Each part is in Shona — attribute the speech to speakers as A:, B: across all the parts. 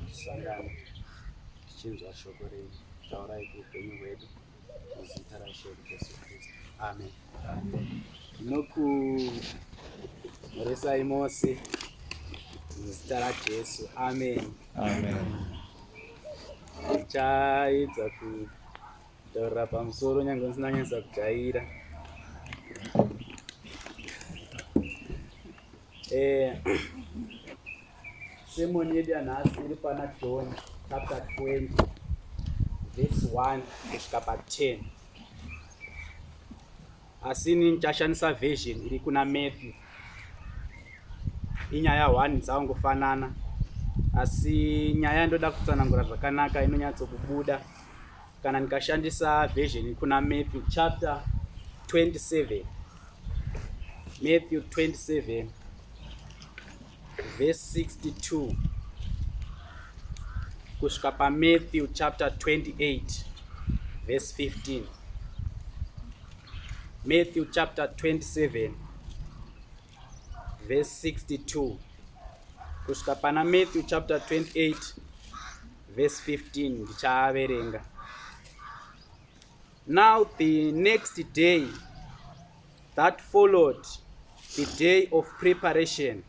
A: tisangane tichinzwa shoko renyu. Taurai kuupenyu hwedu muzita raShe Jesu Kristu. Amen. Ndinokumoresai mose muzita raJesu. Amen. Ndichaedza kutaurira pamusoro nyange ndisina nyatsa kujaira. Sermon yedu yanhasi iri pana John chapter 20 verse 1 kusvika pa10. Asi ini ndichashandisa version iri kuna Matthew. Inyaya 1 dzaungofanana, asi nyaya ndoda kutsanangura zvakanaka inonyatsokubuda kana ndikashandisa version iri kuna Matthew chapter 27. Matthew 27 verse 62 kusvika paMatthew chapter 28 verse 15. Matthew chapter 27 verse 62 kusvika pana Matthew chapter 28 verse 15. Ndichaaverenga. Now the next day that followed the day of preparation,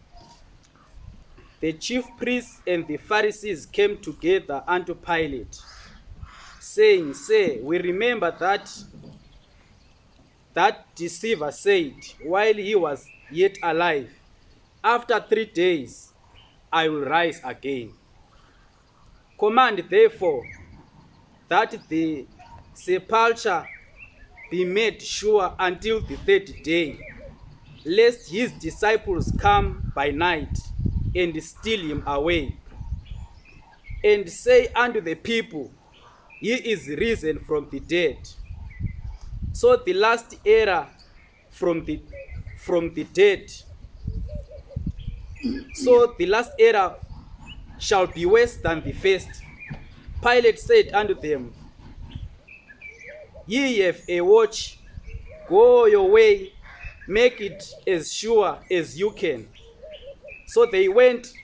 A: the chief priests and the Pharisees came together unto Pilate, saying, Say, we remember that deceiver said, while he was yet alive, after 3 days I will rise again. Command therefore that the sepulchre be made sure until the 3rd day, lest his disciples come by night and steal him away, and say unto the people, He is risen from the dead. So the last error from the dead, so the last error shall be worse than the first. Pilate said unto them, Ye have a watch, go your way, make it as sure as you can. So they went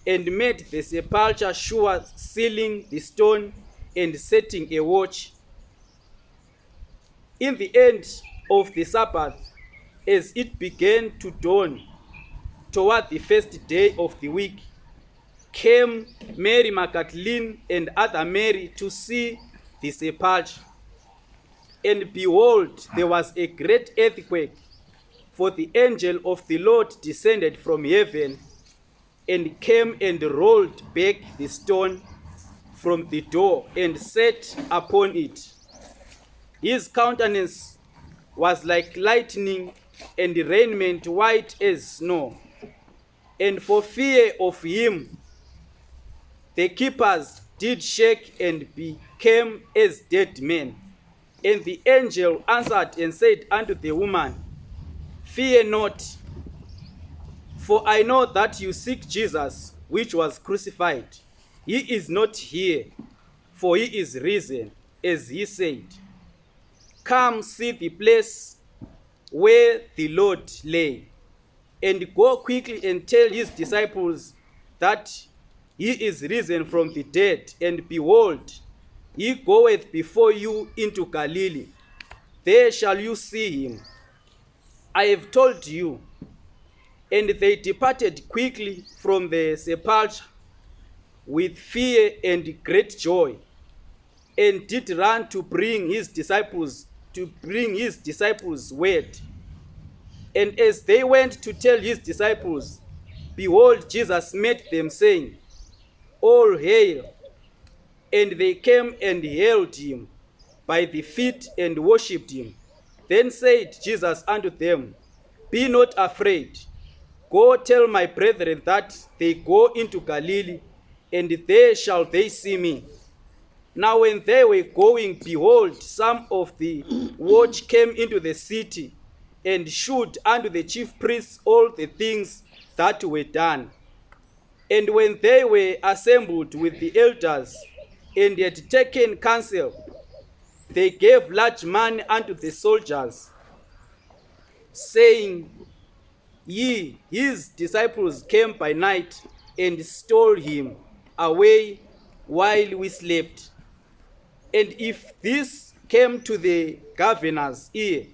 A: and made the sepulchre sure, sealing the stone and setting a watch. In the end of the Sabbath, as it began to dawn toward the first day of the week, came Mary Magdalene and other Mary to see the sepulchre. And behold, there was a great earthquake, for the angel of the Lord descended from heaven and came and rolled back the stone from the door and sat upon it. His countenance was like lightning, and raiment white as snow. And for fear of him, the keepers did shake and became as dead men. And the angel answered and said unto the woman, Fear not, for I know that you seek Jesus, which was crucified. He is not here, for he is risen, as he said. Come see the place where the Lord lay, and go quickly and tell his disciples that he is risen from the dead, and behold, he goeth before you into Galilee. There shall you see him. I have told you. And they departed quickly from the sepulchre with fear and great joy, and did run to bring his disciples word. And as they went to tell his disciples, behold, Jesus met them, saying, All hail! And they came and held him by the feet and worshipped him. Then said Jesus unto them, Be not afraid. Go tell my brethren that they go into Galilee, and there shall they see me. Now when they were going, behold, some of the watch came into the city, and shewed unto the chief priests all the things that were done. And when they were assembled with the elders, and had taken counsel, they gave large money unto the soldiers, saying, His disciples came by night and stole him away while we slept. And if this came to the governor's ear,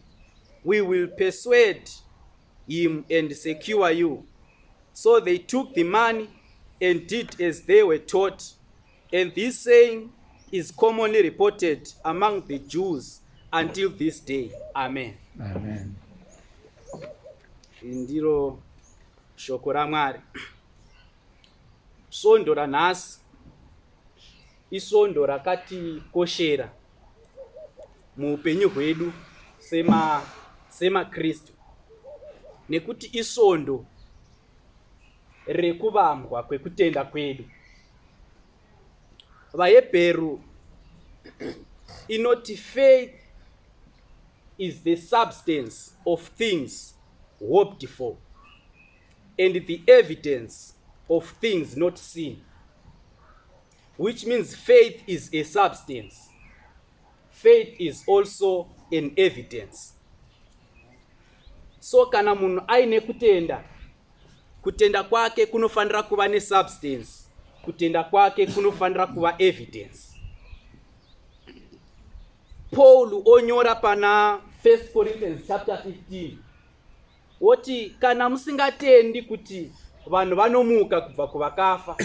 A: we will persuade him and secure you. So they took the money and did as they were taught. And this saying is commonly reported among the Jews until this day. Amen.
B: Amen.
A: Ndiro shoko raMwari. Sondo ranhasi isondo rakatikoshera muupenyu hwedu sema-Kristu, nekuti isondo rekuvambwa kwekutenda kwedu. VaHebheru inoti faith is the substance of things hoped for and the evidence of things not seen, which means faith is a substance. Faith is also an evidence. So kana munhu aine kutenda kwake kunofanira kuva nesubstance, kutenda kwake kunofanira kuva evidence. Paul onyora pana 1 Corinthians chapter 15 woti kana musingatendi kuti vanhu vanomuka kubva kuvakafa,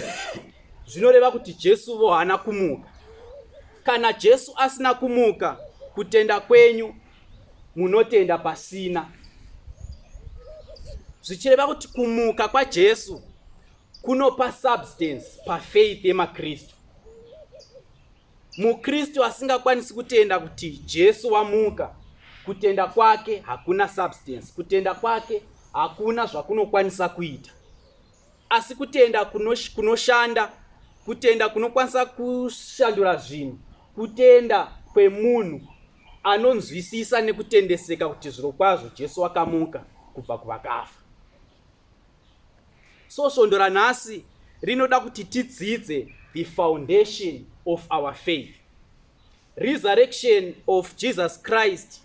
A: zvinoreva kuti Jesu vo hana kumuka. Kana Jesu asina kumuka, kutenda kwenyu munotenda pasina. Zvichireva kuti kumuka kwaJesu kunopa substance pafaith yemaKristu. MuKristu asingakwanisi kutenda kuti Jesu wamuka, kutenda kwake hakuna substance, kutenda kwake hakuna zvakunokwanisa kuita. Asi kutenda kunoshanda, kutenda kunokwanisa kushandura zvinhu, kutenda kwemunhu anonzwisisa nekutendeseka kuti zviro kwazvo Jesu wakamuka kubva kuvakafa. So sondo ranhasi rinoda kuti tidzidze the foundation of our faith. Resurrection of Jesus Christ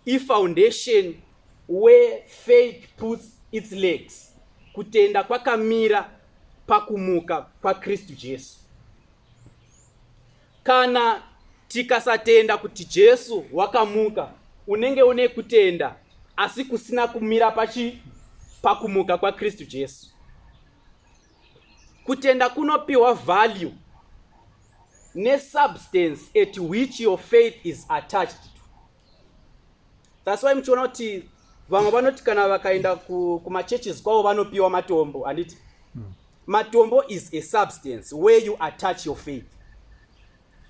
A: is foundation where faith puts its legs. Kutenda kwakamira pakumuka kwa Kristu Jesu. Kana tikasatenda kuti Jesu wakamuka, unenge une kutenda asi kusina kumira pakumuka kwa Kristu Jesu. Kutenda kunopiwa value ne substance at which your faith is attached to. That's why mchiona kuti vamwe vanoti kana vakaenda kumachurches kwavo vanopiwa matombo, anditi matombo is a substance where you attach your faith.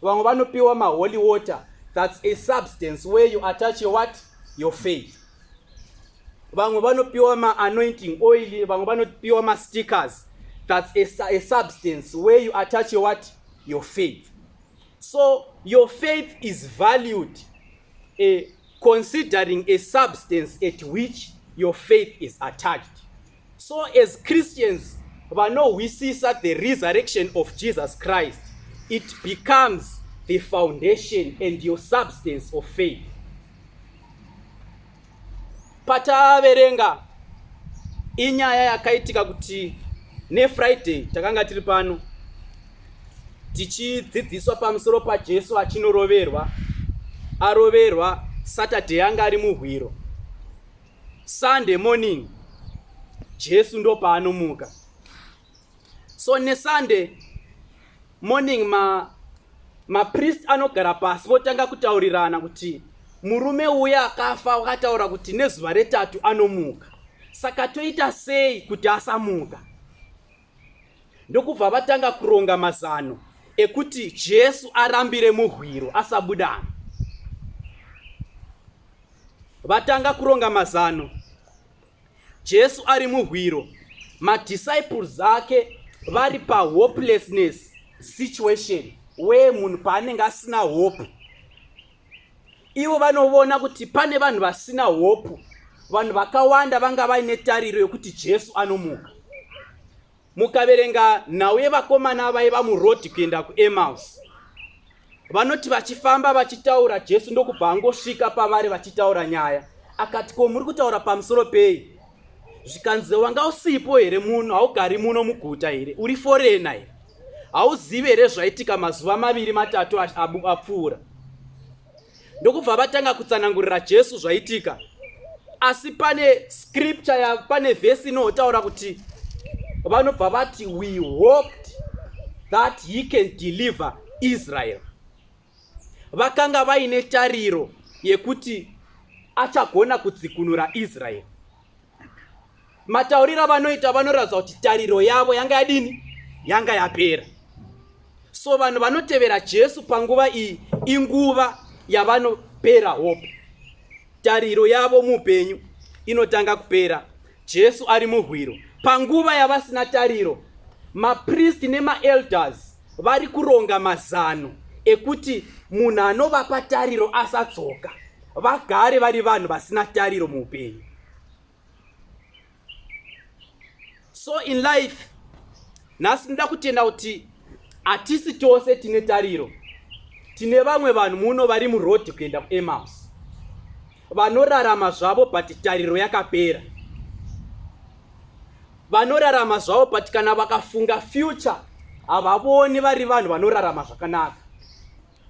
A: Vamwe vanopiwa holy water, that's a substance where you attach your what? Your faith. Vamwe vanopiwa anointing oil, vamwe vanopiwa stickers, that's a substance where you attach your what? Your faith. So your faith is valued considering a substance at which your faith is attached. So as Christians, we see that the resurrection of Jesus Christ, it becomes the foundation and your substance of faith. Pataverenga inyaya yakaitika kuti neFriday takanga tiri pano tichidzidziswa pamusoro paJesu achinoroverwa, aroverwa Saturday yanga ari muhwiro. Sunday morning Jesu ndo paanomuka. So neSunday morning priest anogara pasi votanga kutaurirana kuti murume uya akafa wakataura kuti nezuva retatu anomuka. Saka toita sei kuti asamuka? Ndokubva vatanga kuronga mazano ekuti Jesu arambire muhwiro asabudamo. Vatanga kuronga mazano. Jesu ari muhwiro, madisciples ake vari hopelessness situation where munhu paanenge asina hope. Ivo vanovona kuti pane vanhu vasina hope, vanhu vakawanda vanga vaine tariro yokuti Jesu anomuka. Mukaverenga nhau yevakomana vaiva murodhi kuenda kuEmaus, vanoti vachifamba vachitaura, Jesu ndokubva angosvika pavari vachitaura nyaya. Akati, ko muri kutaura pamusoro pei? Zvikanzi wanga usipo here munhu, haugari muno muguta here, uri forena here? hauzivi here zvaitika mazuva 2-3 apfuura. Ndokubva vatanga kutsanangurira Jesu zvaitika, asi pane scripture pane vhesi inotaura kuti vanobva vati we hoped that he can deliver Israel. Vakanga vaine tariro yekuti achagona kudzikunura Israel. Mataurira vanoita vanoratidza kuti tariro yavo yanga yadini, yanga yapera. So vanhu vanotevera Jesu panguva iyi inguva yavanopera hope. Tariro yavo muupenyu inotanga kupera. Jesu ari muhwiro. Panguva yavasina tariro, mapriest nemaelders vari kuronga mazano ekuti munhu anovapa tariro asatsoka, vagare vari vanhu vasina tariro muupenyu. So in life, nhasi ndoda kutenda kuti hatisi tose tine tariro. Tine vamwe vanhu muno vari murodhi kuenda kuEmmaus, vanorarama zvavo but tariro yakapera. Vanorarama zvavo but kana vakafunga future havavoni vari vanhu vanorarama zvakanaka.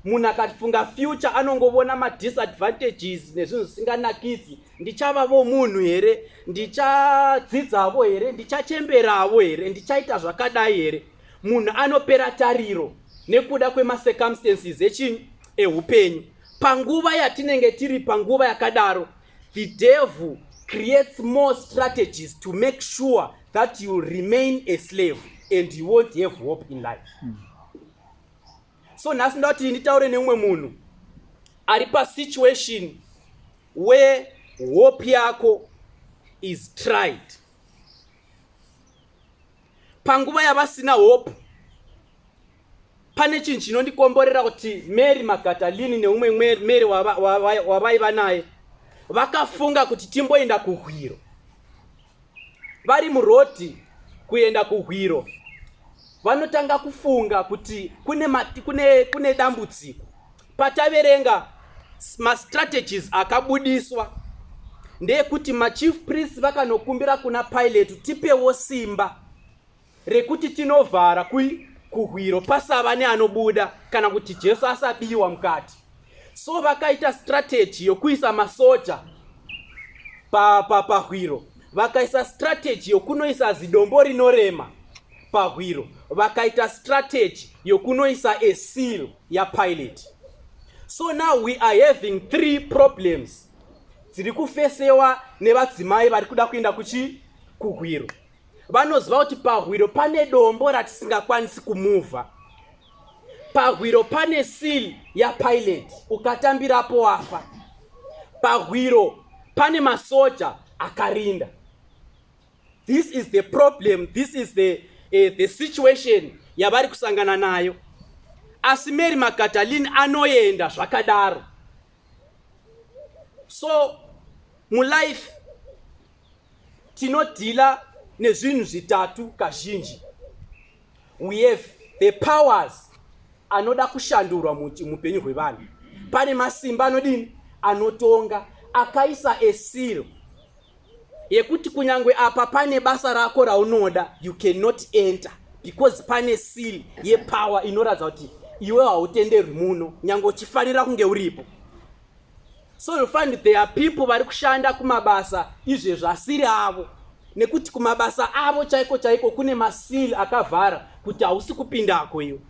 A: Munhu akafunga future anongovona madisadvantages nezvinhu zvisinganakidzi. Ndichavavo munhu here, ndichadzidzavo here, ndichachemberavo here, ndichaita zvakadai here. Munhu anopera tariro nekuda kwemacircumstances eupenyu. Panguva yatinenge tiri panguva yakadaro, the devil creates more strategies to make sure that you remain a slave and you won't have hope in life. So nhasi ndoti nditaure neumwe munhu ari pasituation where hope yako is tried. Panguva yavasina hope, pane chinhu chinondikomborera kuti Mary Magdalene neumwe Mary wavaiva naye vakafunga kuti timboenda kuhwiro. Vari murodhi kuenda kuhwiro, vanotanga kufunga kuti kune dambudziko. Pataverenga mastrategies akabudiswa ndeyekuti machief priests vakanokumbira kuna Pilate tipewo simba rekuti tinovhara kuhwiro pasava neanobuda kana kuti Jesu asabiwa mukati. So vakaita strategy yokuisa masoja pahwiro, vakaisa strategy yokunoisa zidombo rinorema pahwiro, vakaita strategy yokunoisa a seal ya Pilate. So now we are having 3 problems dziri kufesewa nevadzimai vari kuda kuenda kuhwiro. Vanoziva kuti pahwiro pane dombo ratisingakwanisi kumuvha. Pahwiro pane seal ya Pilate, ukatambirapo wafa. Pahwiro pane masoja akarinda. This is the problem, this is the situation yavari kusangana nayo. Asi Mary Magdalene anoenda zvakadaro. So mulife tinodhila nezvinhu zvitatu kazhinji. We have the powers anoda kushandurwa mupenyu hwevanhu. Pane masimba anodini, anotonga, akaisa a seal yekuti kunyangwe apa pane basa rako raunoda, you cannot enter because pane seal yepower inoratidza kuti iwe hautenderwi muno nyangwe uchifanira kunge uripo. So you find there are people vari kushanda kumabasa izvezvo asiri avo, nekuti kumabasa avo chaiko kune masil akavhara kuti hausi kupindako iwe.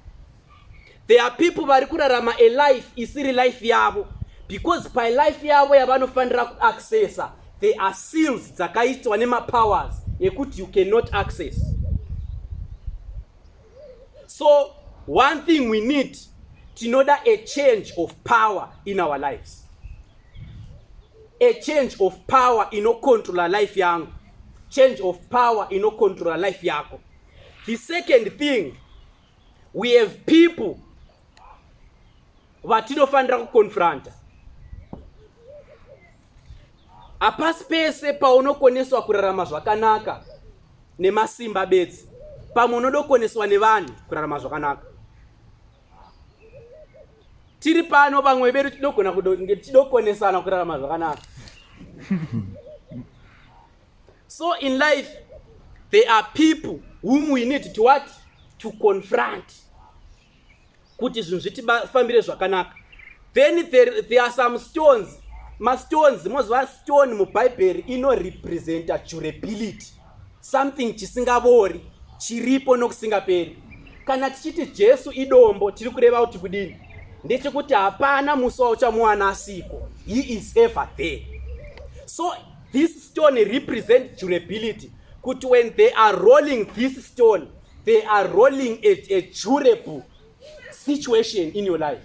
A: There are people vari kurarama a life isiri life yavo because pa life yavo yavanofanira kuaccessa there are seals dzakaitwa nemapowers yekuti you cannot access. So one thing we need, tinoda a change of power in our lives. A change of power inocontrola life yangu. Change of power inocontrola life yako. The second thing, we have people vatinofanira kukonfronta. Apasi pese paunokoneswa kurarama zvakanaka nemasimba bedzi, pamwe unodokoneswa nevanhu kurarama zvakanaka. Tiri pano vamwe vedu tidokonesana kurarama zvakanaka. So in life there are people whom we need to what? to confront kuti zvinhu zvitifambire zvakanaka. Then there are some stones. Stones, moziva stone mubhaibheri inorepresenta durability, something chisingavori, chiripo nokusingaperi. Kana tichiti Jesu idombo, tiri kureva kuti kudini? Ndechekuti hapana musi wauchamuwana asiko. He is ever there. So this stone represents durability. Kuti when they are rolling this stone, they are rolling a durable situation in your life.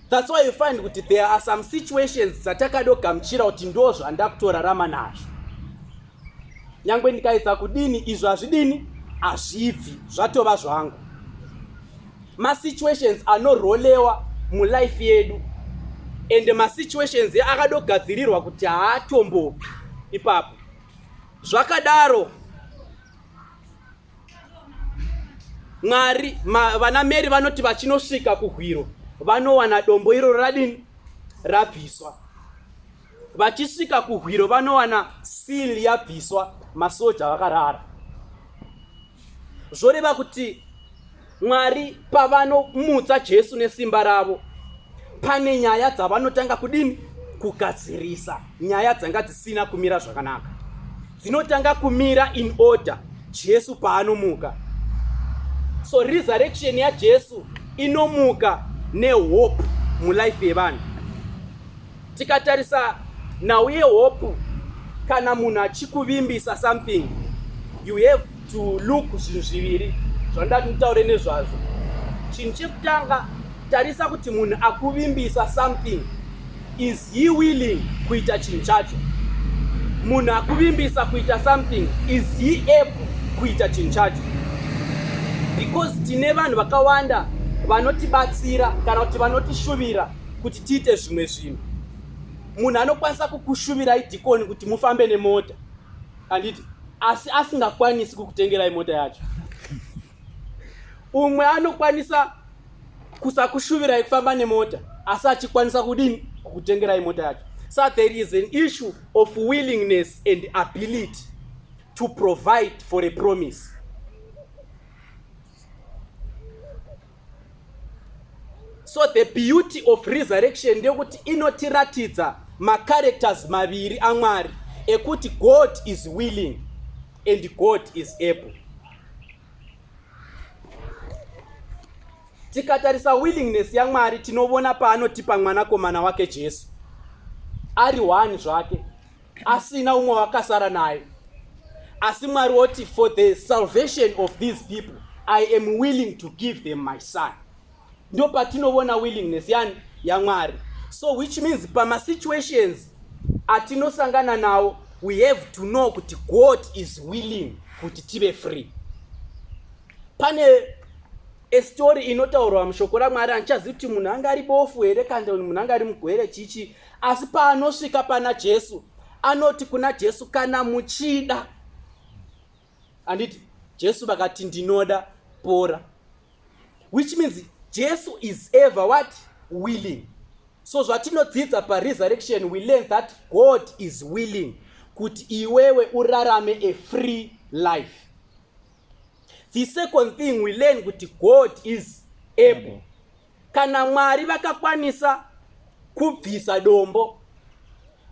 A: That's why you find that there are some situations dzatakadogamuchira kuti ndo zvandakutorarama nazvo. Nyangwe ndikaedza kudini, izvo hazvidini, hazvibvi, zvatova zvangu. Situations anorolewa mulife yedu, and situations akadogadzirirwa kuti haatombobvi ipapo. Zvakadaro Mwari, vana Mary vanoti vachinosvika kuhwiro vanowana dombo iro radini rabviswa. Vachisvika kuhwiro vanowana seal yabviswa, masoja vakarara. Zvoreva kuti Mwari pavanomutsa Jesu nesimba ravo, pane nyaya dzavanotanga kudini kugadzirisa, nyaya dzanga dzisina kumira zvakanaka. Dzinotanga kumira in order Jesu paanomuka. So resurrection ya Jesu inomuka nehope mulife yevanhu. Tikatarisa nhau yehope, kana munhu achikuvimbisa something, you have to look zvinhu zviviri zvandati nditaure nezvazvo. Chinhu chekutanga, tarisa kuti munhu akuvimbisa something, is he willing kuita chinhu chacho? Munhu akuvimbisa kuita something, is he able kuita chinhu chacho? Because tine vanhu vakawanda vanotibatsira kana kuti vanotishuvira kuti tiite zvimwe zvinhu. Munhu anokwanisa kukushuvirai dhikoni kuti mufambe nemota, anditi asi asingakwanisi kukutengerai mota yacho. Umwe anokwanisa kusakushuvirai kufamba nemota asi achikwanisa kudini kukutengerai mota yacho. So there is an issue of willingness and ability to provide for a promise. So the beauty of resurrection ndekuti inotiratidza macharacters maviri aMwari ekuti God is willing and God is able. Tikatarisa willingness yaMwari tinovona paanotipa mwanakomana wake Jesu ari one zvake, asina umwe wakasara naye. Asi Mwari oti, for the salvation of these people I am willing to give them my son. Ndo patinovona willingness yaMwari. So which means pama situations atinosangana nawo, we have to know kuti God is willing kuti tive free. Pane a story inotaurwa mushoko raMwari, andichazivi kuti munhu anga ari bofu here kana munhu anga ari mugwere chichi, asi paanosvika pana Jesu anoti kuna Jesu, kana muchida. Anditi Jesu vakati ndinoda, pora. Which means Jesu is ever what? Willing. So zvatinodzidza paresurrection, we learn that God is willing kuti iwewe urarame a free life. The second thing we learn kuti God is able. Kana Mwari vakakwanisa kubvisa dombo,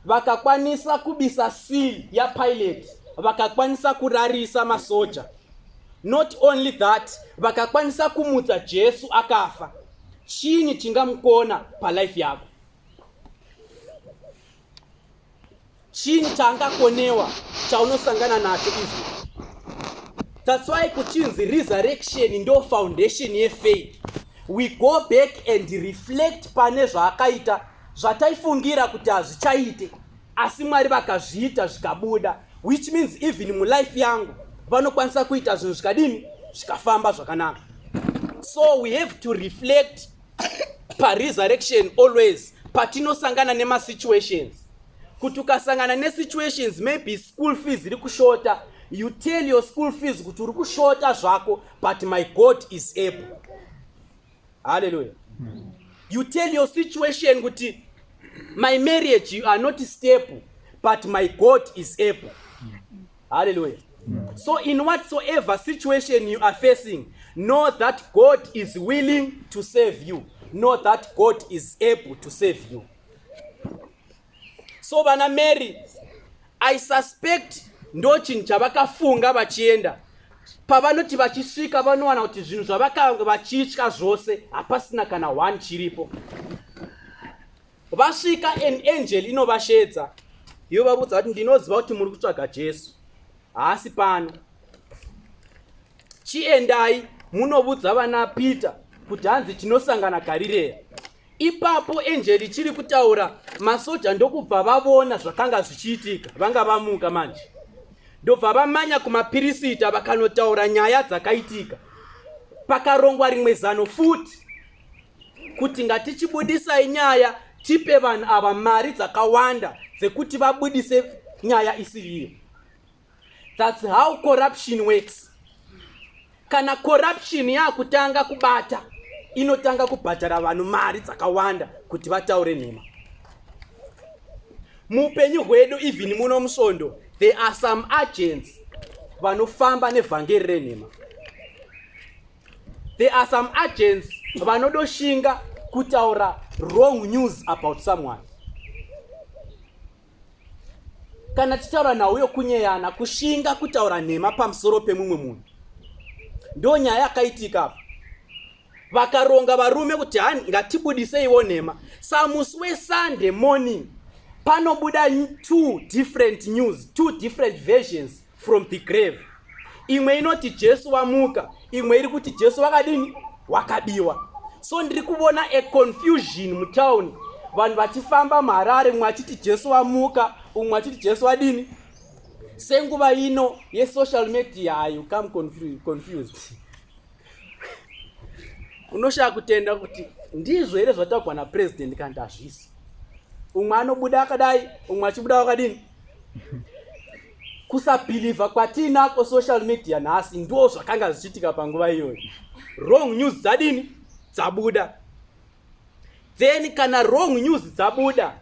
A: vakakwanisa kubisa seal ya Pilate, vakakwanisa kurarisa masoja. Not only that, vakakwanisa kumutsa Jesu akafa. Chini chingamukona pa life yako? Chini changakonewa chaunosangana nacho izvi? That's why kuchinzi resurrection ndo foundation ye faith. We go back and reflect pane zvaakaita, zvataifungira kuti hazvichaite, asi Mwari vakazviita zvikabuda. Which means even mu life yangu vanokwanisa kuita zvinhu zvikadini zvikafamba zvakanaka. So we have to reflect pa resurrection always patinosangana nema situations. Kuti ukasangana ne situations, maybe school fees iri kushota, you tell your school fees kuti uri kushota zvako, but my God is able. Hallelujah. You tell your situation kuti my marriage, you are not stable, but my God is able. Hallelujah. So in whatsoever situation you are facing, know that God is willing to save you. Know that God is able to save you. So vana Mary, I suspect ndo chinhu chavakafunga vachienda. Pavanoti vachisvika vanowana kuti zvinhu zvavakanga vachitya zvose hapasina kana one chiripo. Vasvika an angel inovashedza. Ivo vabudza kuti ndinoziva kuti muri kutsvaga Jesu. Haasi pano. Chiendai munobudza vana Peter kuti hanzi tinosangana Galileya. Ipapo angel chiri kutaura, masoja ndokubva vavona zvakanga zvichiitika, vanga vamuka manje. Ndobva vamanya kumapirisita vakanotaura nyaya dzakaitika. Pakarongwa rimwe zano futi kuti ngatichibudisai nyaya, tipe vanhu ava mari dzakawanda dzekuti vabudise nyaya isiriyo. That's how corruption works. Kana corruption yakutanga kubata, inotanga kubhatara vanhu mari dzakawanda kuti vataure nhema. Muupenyu hwedu even muno musvondo, there are some agents vanofamba nevhangeri renhema. There are some agents vanodoshinga kutaura wrong news about someone. Kana tichitaura nauyo kunyeyana, kushinga kutaura nhema pamusoro pemumwe munhu. Ndo nyaya yakaitika apa. Vakaronga varume kuti ngatibudiseiwo nhema. Samusi weSunday morning panobuda two different news, two different versions from the grave. Imwe inoti Jesu wamuka, imwe iri kuti Jesu wakadini? Wakabiwa. So ndiri kuona a confusion mutown. Vanhu vachifamba mharare, umwe achiti Jesu wamuka, umwe achiti Jesu wadini? Senguva ino ye-social media you come confused. Unoshaya kutenda kuti ndizvo here zvataurwa napresident kana ndazvisi. Umwe anobuda akadai, umwe achibuda wakadini? Kusabhilivha kwatinako social media nhasi ndo zvakanga zvichiitika panguva iyoyo. Wrong news dzadini? Dzabuda. Then kana wrong news dzabuda,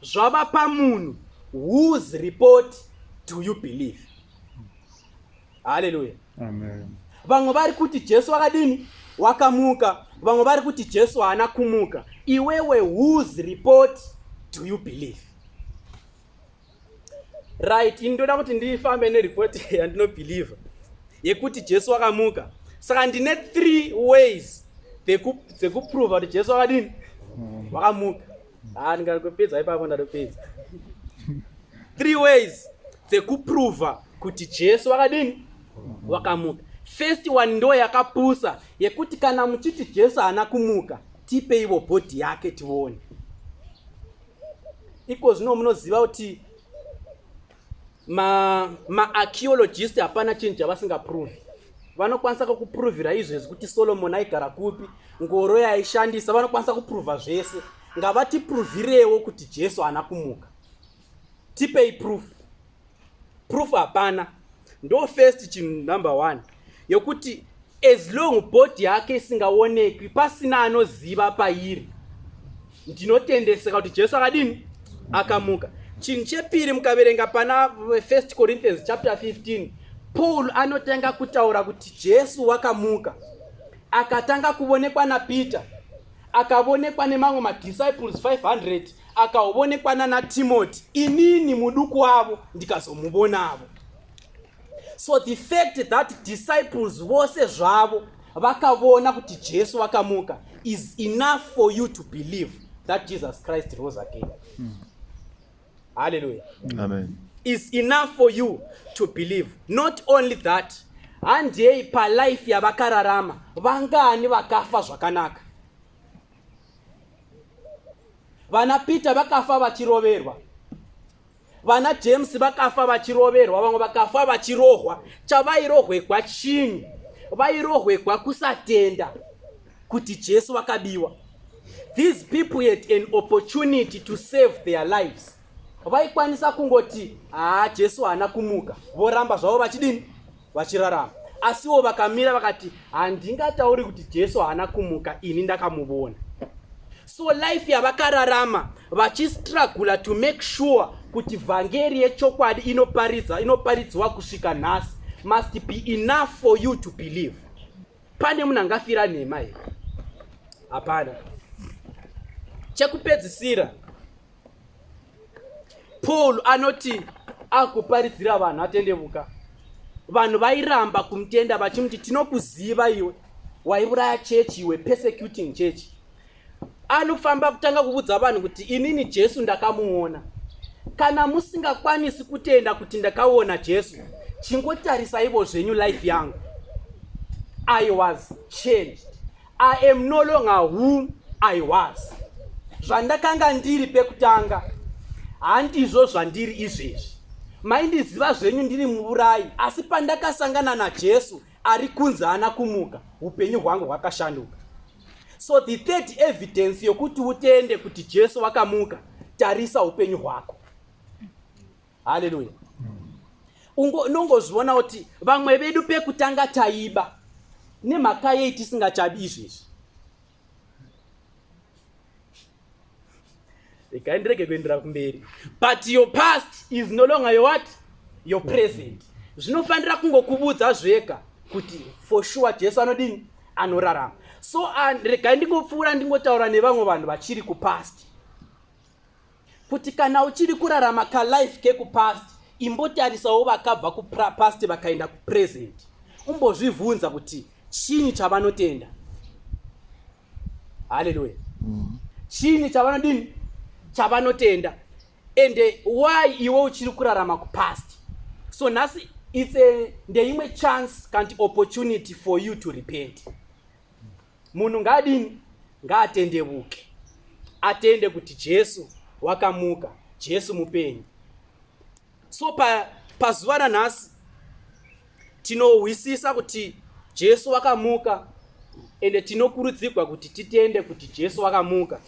A: zvava pamunhu, whose report do you believe? Hallelujah.
B: Amen.
A: Vamwe vari kuti Jesu wakadini? Wakamuka. Vamwe vari kuti Jesu haana kumuka. Iwewe whose report do you believe? Right, indoda kuti ndifambe nereport yandinobhiliva yekuti Jesu wakamuka. Saka ndine 3 ways dzekuprova kuti Jesu wakadini? Wakamuka. Ndingakupedza ipapo ndatopedza. 3 ways dzekuprova kuti Jesu wakadini? Wakamuka. First one ndo yakapusa yekuti kana muchiti Jesu haana kumuka, tipe ivo body yake tione. Iko zvino munoziva kuti ma-archaeologist hapana chinhu chavasingaprove. Vanokwanisa kukuprovera izvezvi kuti Solomon aigara kupi, ngoro yaishandisa, vanokwanisa kuprova zvese. Ngavatipruvirewo kuti Jesu haana kumuka. Tipei proof. Proof hapana. Ndo first chinhu number 1 yokuti as long body yake isingaonekwi, pasina anoziva pairi, ndinotendeseka kuti Jesu akadini? Akamuka. Chinhu chepiri mukaverenga pana 1 Corinthians chapter 15, Paul anotanga kutaura kuti Jesu wakamuka. Akatanga kuonekwa naPeter, akaonekwa nemamwe madisciples 500, akaonekwa naTimothy. Inini muduku wavo ndikazomubonavo. So the fact that disciples vose zvavo vakavona kuti Jesu wakamuka is enough for you to believe that Jesus Christ rose again. Hallelujah.
B: Amen.
A: Is enough for you to believe. Not only that, handei palife yavakararama vangani vakafa zvakanaka. Vana Peter vakafa vachiroverwa. Vana James vakafa vachiroverwa, vamwe vakafa vachirohwa. Chavairohwekwa chinyi? Vairohwekwa kusatenda kuti Jesu wakabiwa. These people had an opportunity to save their lives. Vaikwanisa kungoti Jesu haana kumuka, voramba zvavo vachidini? Vachirarama. Asiwo vakamira vakati handingatauri kuti Jesu haana kumuka, ini ndakamubona. So life yavakararama vachistruggle to make sure kuti vhangeri yechokwadi inoparidzwa kusvika nhasi must be enough for you to believe. Pane munhu angafira nhema here? Hapana. Chekupedzisira, Paul anoti akuparidzira vanhu atendevuka. Vanhu vairamba kumutenda vachimuti tinokuziva iwe waiuraya chechi iwe persecuting church. Anofamba kutanga kuudza vanhu kuti inini Jesu ndakamuona. Kana musingakwanisi kutenda kuti ndakaona Jesu, chingotarisa ivo zvenyu life yangu. I was changed. I am no longer whom I was. Zvandakanga ndiri pekutanga handizvo zvandiri izvezvi. Maindiziva zvenyu ndiri muurayi, asi pandakasangana naJesu ari kunzi haana kumuka, upenyu hwangu hwakashanduka. So the third evidence yokuti utende kuti Jesu wakamuka, tarisa upenyu hwako. Hallelujah. Nongozviona kuti vamwe vedu pekutanga taiba nemhaka yei tisingachabi izvezvi. Ikaendereke kuendera kumberi. But your past is no longer your what? Your present. Zvinofanira kungokubudza zveka kuti for sure Jesu anodini? Anorarama. So regai ndingopfuura ndingotaura nevamwe vanhu vachiri kupast. Kuti kana uchiri kurarama ka life kekupast, imbotarisawo vakabva kupast vakaenda kupresent. Umbozvibvunza kuti chini chavanotenda. Hallelujah. Chini chavanodini? Chavanotenda. And why iwe uchiri kurarama kupast? So nasi it's ndeimwe chance kanti opportunity for you to repent. Munhu ngadini? Ngatendevuke. Atende kuti Jesu wakamuka, Jesu mupenyu. So pazuva ranhasi tinohwisisa kuti Jesu wakamuka, ende tinokurudzirwa kuti titende kuti Jesu wakamuka.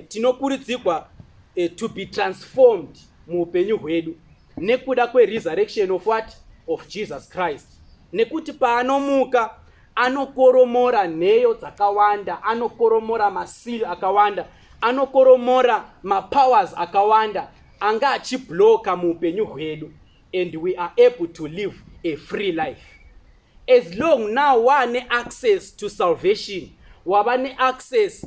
A: Tinokurudzirwa to be transformed muupenyu hwedu nekuda kweresurrection of what? Of Jesus Christ. Nekuti paanomuka anokoromora nheyo dzakawanda, anokoromora masil akawanda, anokoromora mapowers akawanda anga achibloka muupenyu hwedu, and we are able to live a free life. As long now wane access to salvation, wabane access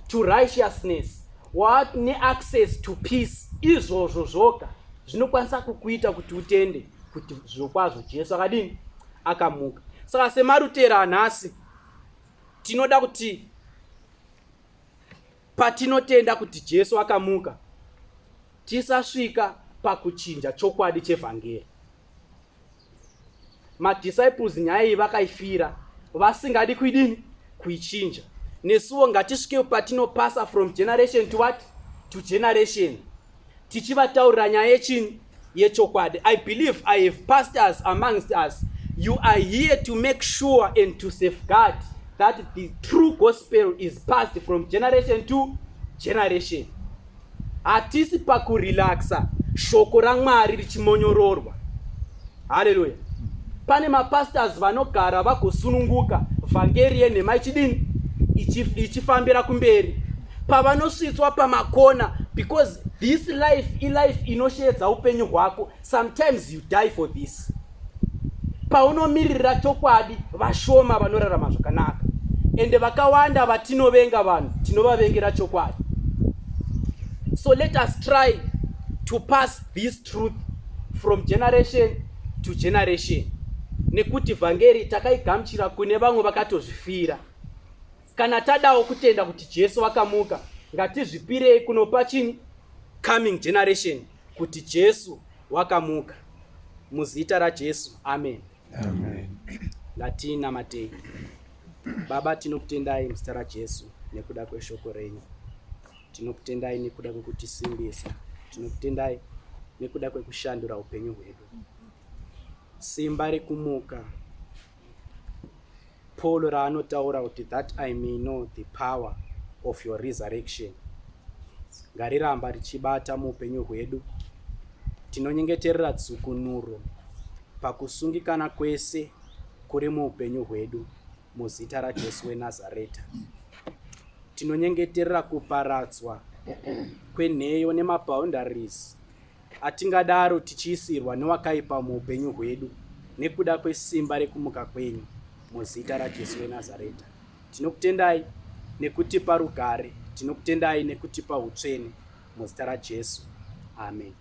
A: to righteousness, wane access to peace, izvozvo zvoga zvinokwanisa kukuita kuti utende kuti zvirokwazvo Jesu akadini? Akamuka. Saka semarutera nhasi tinoda kuti patinotenda kuti Jesu akamuka tisasvika pakuchinja chokwadi chevhangeri. Madisciples nyaya iyi vakaifira vasingadi kuidini? Kuichinja. Nesuwo ngatisvike patinopasa from generation to what? To generation. Tichivataurira nyaya yechini? Yechokwadi. I believe I have pastors amongst us. You are here to make sure and to safeguard that the true gospel is passed from generation to generation. Hatisi pakurelaxa shoko raMwari richimonyororwa. Hallelujah. Pane mapastors vanogara vagosununguka vhangeri yenhema ichidini? Ichifambira kumberi. Pavanosvitswa pamakona, because this life ilife inoshedza upenyu hwako. Sometimes you die for this. Paunomirira chokwadi vashoma vanorarama zvakanaka, ende vakawanda vatinovenga vanhu tinovavengera chokwadi. So let us try to pass this truth from generation to generation. Nekuti vhangeri takaigamuchira kune vamwe vakatozvifira. Kana tadawo kutenda kuti Jesu wakamuka, ngatizvipirei kunopa chini? Coming generation kuti Jesu wakamuka. Muzita raJesu. Amen.
B: Amen.
A: Ngatinamatei. Baba, tinokutendai muzita raJesu nekuda kweshoko renyu. Tinokutendai nekuda kwekutisimbisa. Tinokutendai nekuda kwekushandura upenyu hwedu. Simba rekumuka. Paul raanotaura kuti that I may know the power of your resurrection. Ngariramba richibata muupenyu hwedu. Tinonyengeterera tsukunuro pakusungikana kwese kuri muupenyu hwedu muzita raJesu weNazareta. Tinonyengeterera kuparadzwa kwenheyo nemaboundaries atingadaro tichiisirwa newakaipa muupenyu hwedu nekuda kwesimba rekumuka kwenyu muzita raJesu weNazareta. Tinokutendai nekutipa rugare, tinokutendai nekutipa utsvene muzita raJesu. Amen.